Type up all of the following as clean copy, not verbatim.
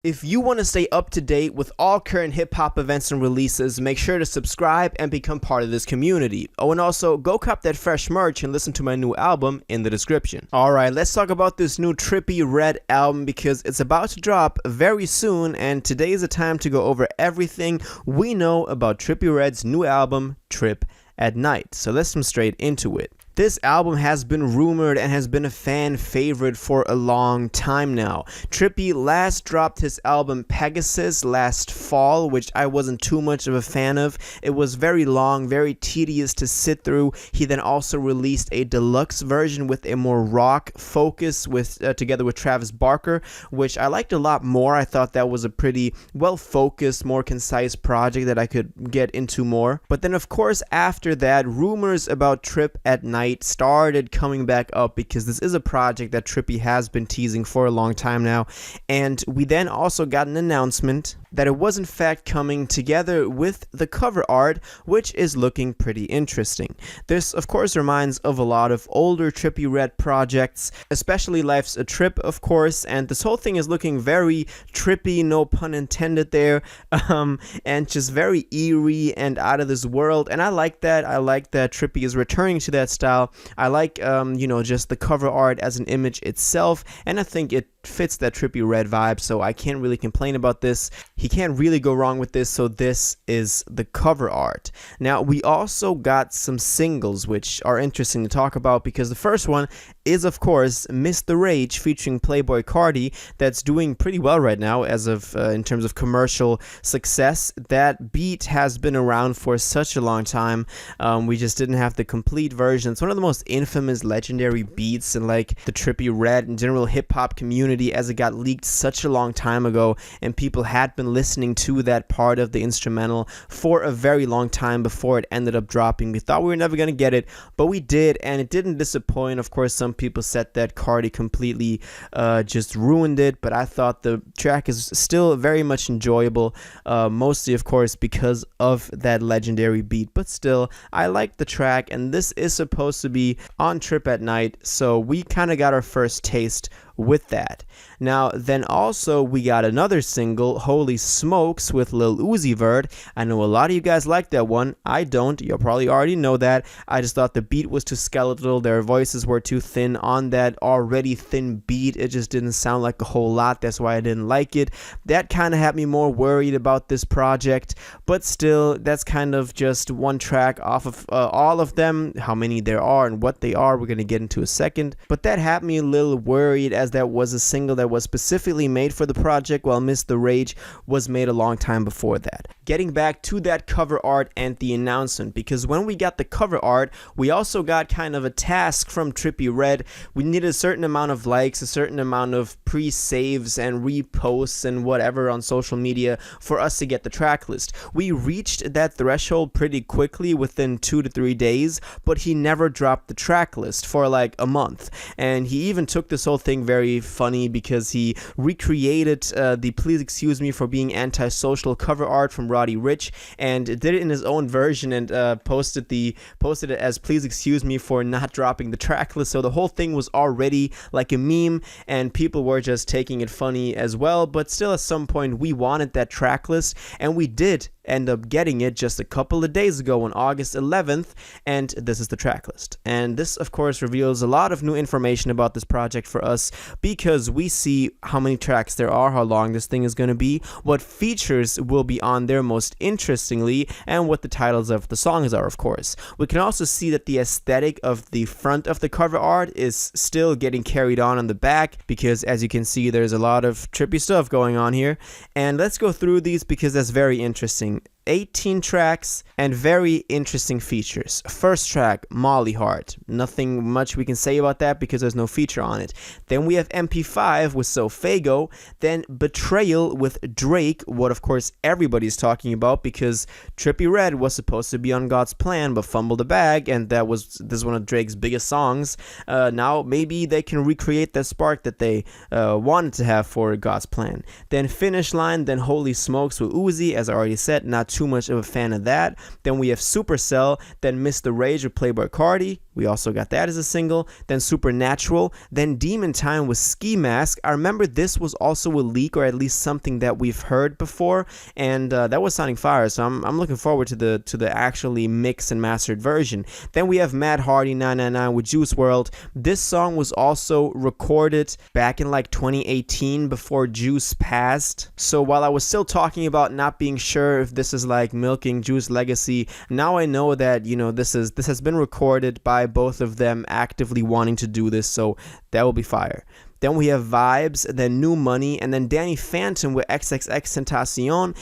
If you want to stay up to date with all current hip-hop events and releases, make sure to subscribe and become part of this community. Oh, and also, go cop that fresh merch and listen to my new album in the description. Alright, let's talk about this new Trippie Redd album because it's about to drop very soon, and today is the time to go over everything we know about Trippie Redd's new album, Trip at Night. So let's jump straight into it. This album has been rumored and has been a fan favorite for a long time now. Trippie last dropped his album Pegasus last fall, which I wasn't too much of a fan of. It was very long, very tedious to sit through. He then also released a deluxe version with a more rock focus together with Travis Barker, which I liked a lot more. I thought that was a pretty well-focused, more concise project that I could get into more. But then of course after that, rumors about Trip at Night started coming back up because this is a project that Trippie has been teasing for a long time now, and we then also got an announcement that it was in fact coming together with the cover art, which is looking pretty interesting. This of course reminds of a lot of older Trippie Redd projects, especially Life's a Trip of course, and this whole thing is looking very trippy, no pun intended there, and just very eerie and out of this world, and I like that. I like that Trippie is returning to that style. I like just the cover art as an image itself, and I think it fits that Trippie Redd vibe, so I can't really complain about this. He can't really go wrong with this, so this is the cover art. Now, we also got some singles which are interesting to talk about because the first one is, of course, Miss the Rage featuring Playboi Carti. That's doing pretty well right now as of in terms of commercial success. That beat has been around for such a long time. We just didn't have the complete version. It's one of the most infamous, legendary beats in like the Trippie Redd and general hip-hop community, as it got leaked such a long time ago, and people had been listening to that part of the instrumental for a very long time before it ended up dropping. We thought we were never going to get it, but we did, and it didn't disappoint. Of course, some people said that Carti completely just ruined it, but I thought the track is still very much enjoyable, mostly of course because of that legendary beat, but still I like the track, and this is supposed to be on Trip at Night, so we kind of got our first taste with that. Now then also we got another single, Holy Smokes, with Lil Uzi Vert. I know a lot of you guys like that one. I don't. You'll probably already know that. I just thought the beat was too skeletal. Their voices were too thin on that already thin beat. It just didn't sound like a whole lot. That's why I didn't like it. That kind of had me more worried about this project, but still, that's kind of just one track off of all of them. How many there are and what they are, we're going to get into a second, but that had me a little worried, as that was a single that was specifically made for the project, while Miss the Rage was made a long time before that. Getting back to that cover art and the announcement, because when we got the cover art, we also got kind of a task from Trippie Redd. We needed a certain amount of likes, a certain amount of pre-saves and reposts and whatever on social media for us to get the track list. We reached that threshold pretty quickly, within 2 to 3 days, but he never dropped the track list for like a month, and he even took this whole thing very funny because he recreated the Please Excuse Me for Being Antisocial cover art from Roddy Ricch, and did it in his own version, and posted it as Please Excuse Me for not dropping the track list. So the whole thing was already like a meme, and people were just taking it funny as well, but still at some point we wanted that track list, and we did end up getting it just a couple of days ago on August 11th, and this is the track list. And this of course reveals a lot of new information about this project for us, because we see how many tracks there are, how long this thing is going to be, what features will be on there most interestingly, and what the titles of the songs are, of course. We can also see that the aesthetic of the front of the cover art is still getting carried on the back, because as you can see there's a lot of trippy stuff going on here, and let's go through these because that's very interesting. 18 tracks and very interesting features. First track, Molly Heart. Nothing much we can say about that because there's no feature on it. Then we have MP5 with Sofago. Then Betrayal with Drake, what of course everybody's talking about because Trippie Redd was supposed to be on God's Plan but fumbled the bag, and this is one of Drake's biggest songs. Now maybe they can recreate that spark that they wanted to have for God's Plan. Then Finish Line, then Holy Smokes with Uzi, as I already said, not too much of a fan of that. Then we have Supercell, then Miss the Rage with Playboi Carti, We also got that as a single. Then Supernatural. Then Demon Time with Ski Mask. I remember this was also a leak, or at least something that we've heard before, and that was sounding fire. So I'm looking forward to the actually mixed and mastered version. Then we have Matt Hardy 999 with Juice WRLD. This song was also recorded back in like 2018 before Juice passed. So while I was still talking about not being sure if this is like milking Juice legacy, now I know that, you know, this has been recorded by both of them actively wanting to do this, so that will be fire. Then we have Vibes, then New Money, and then Danny Phantom with XXXTentacion.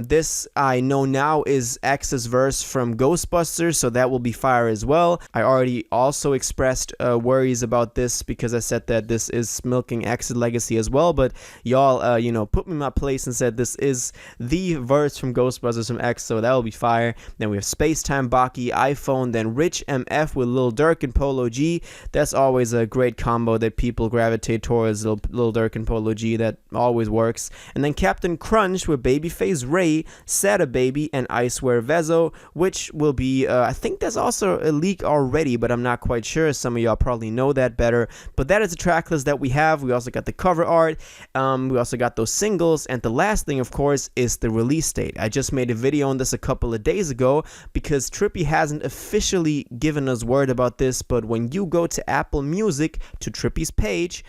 This I know now is X's verse from Ghostbusters, so that will be fire as well. I already also expressed worries about this because I said that this is milking X's legacy as well, but y'all, you know, put me in my place and said this is the verse from Ghostbusters from X, so that will be fire. Then we have Spacetime, Baki, iPhone, then Rich MF with Lil Durk and Polo G. That's always a great combo that people gravitate towards, Lil Durk and Polo G. That always works. And then Captain Crunch with Babyface Ray, Sada Baby, and I Swear Vezo, which will be, I think there's also a leak already, but I'm not quite sure. Some of y'all probably know that better. But that is the track list that we have. We also got the cover art. We also got those singles. And the last thing, of course, is the release date. I just made a video on this a couple of days ago because Trippie hasn't officially given us word about this, but when you go to Apple Music, to Trippie's page,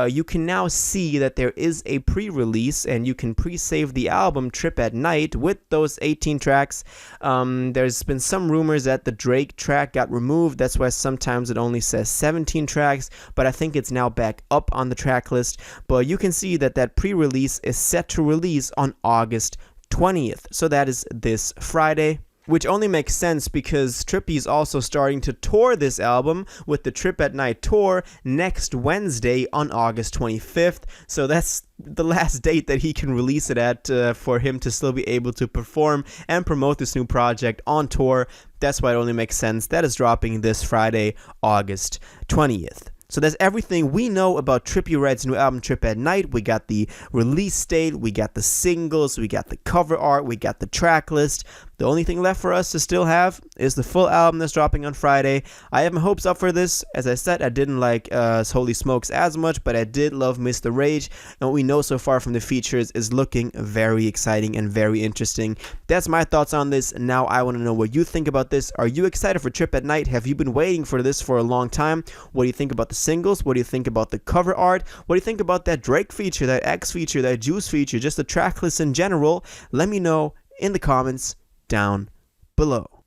you can now see that there is a pre-release, and you can pre-save the album Trip at Night with those 18 tracks. There's been some rumors that the Drake track got removed. That's why sometimes it only says 17 tracks, but I think it's now back up on the track list. But you can see that that pre-release is set to release on August 20th. So that is this Friday. Which only makes sense because Trippie is also starting to tour this album with the Trip at Night tour next Wednesday on August 25th. So that's the last date that he can release it at for him to still be able to perform and promote this new project on tour. That's why it only makes sense. That is dropping this Friday, August 20th. So that's everything we know about Trippie Redd's new album, Trip at Night. We got the release date, we got the singles, we got the cover art, we got the track list. The only thing left for us to still have is the full album that's dropping on Friday. I have my hopes up for this. As I said, I didn't like Holy Smokes as much, but I did love Mr. Rage. And what we know so far from the features is looking very exciting and very interesting. That's my thoughts on this. Now I want to know what you think about this. Are you excited for Trip at Night? Have you been waiting for this for a long time? What do you think about the singles? What do you think about the cover art? What do you think about that Drake feature, that X feature, that Juice feature, just the track list in general? Let me know in the comments down below.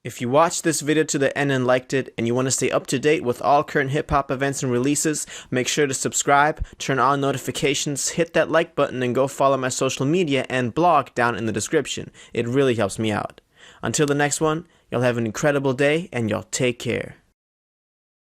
If you watched this video to the end and liked it, and you want to stay up to date with all current hip-hop events and releases, make sure to subscribe, turn on notifications, hit that like button, and go follow my social media and blog down in the description. It really helps me out. Until the next one, y'all have an incredible day, and y'all take care.